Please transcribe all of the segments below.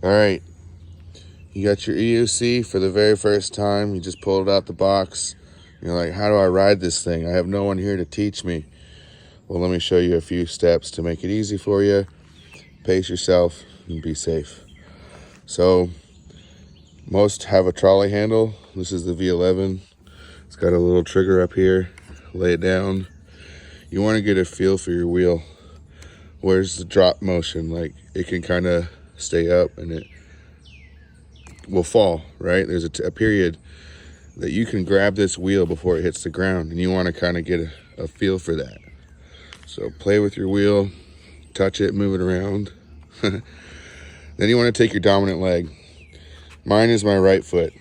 All right, you got your EUC for the very first time. You just pulled it out the box. You're like, how do I ride this thing? I have no one here to teach me. Well, let me show you a few steps to make it easy for you. Pace yourself and be safe. So most have a trolley handle. This is the V11. It's got a little trigger up here. Lay it down. You want to get a feel for your wheel. Where's the drop motion? Like, it can kind of stay up and it will fall, right? There's a period that you can grab this wheel before it hits the ground, and you want to kind of get a feel for that. So play with your wheel, touch it, move it around. Then you want to take your dominant leg. Mine is my right foot.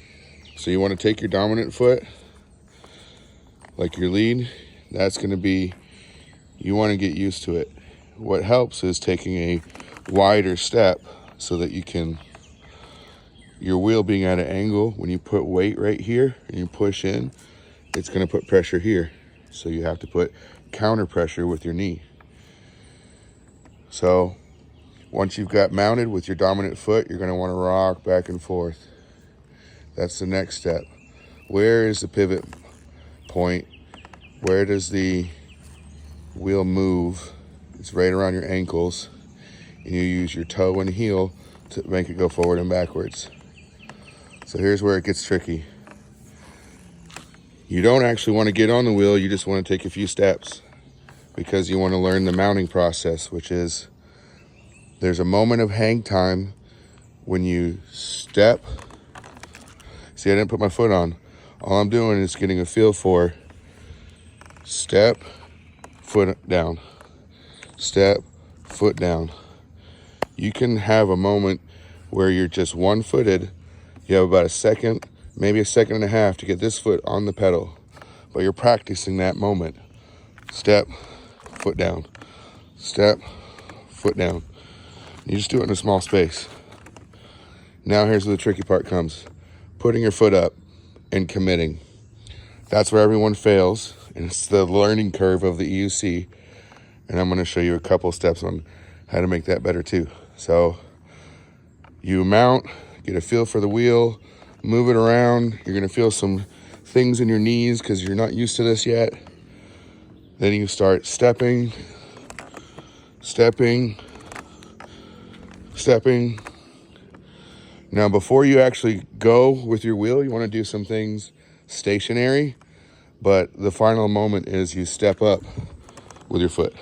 So you want to take your dominant foot, like your lead. That's going to be, you want to get used to it. What helps is taking a wider step so that you can, your wheel being at an angle, when you put weight right here and you push in, it's going to put pressure here. So you have to put counter pressure with your knee. So once you've got mounted with your dominant foot, you're going to want to rock back and forth. That's the next step. Where is the pivot point? Where does the wheel move? It's right around your ankles, and you use your toe and heel to make it go forward and backwards. So here's where it gets tricky. You don't actually want to get on the wheel, you just want to take a few steps because you want to learn the mounting process, which is there's a moment of hang time when you step. See, I didn't put my foot on. All I'm doing is getting a feel for step, foot down, step, foot down. You can have a moment where you're just one-footed. You have about a second, maybe a second and a half to get this foot on the pedal, but you're practicing that moment. Step, foot down, step, foot down. You just do it in a small space. Now here's where the tricky part comes. Putting your foot up and committing. That's where everyone fails, and it's the learning curve of the EUC. And I'm going to show you a couple steps on how to make that better too. So you mount, get a feel for the wheel, move it around. You're going to feel some things in your knees because you're not used to this yet. Then you start stepping, stepping, stepping. Now, before you actually go with your wheel, you want to do some things stationary, but the final moment is you step up with your foot.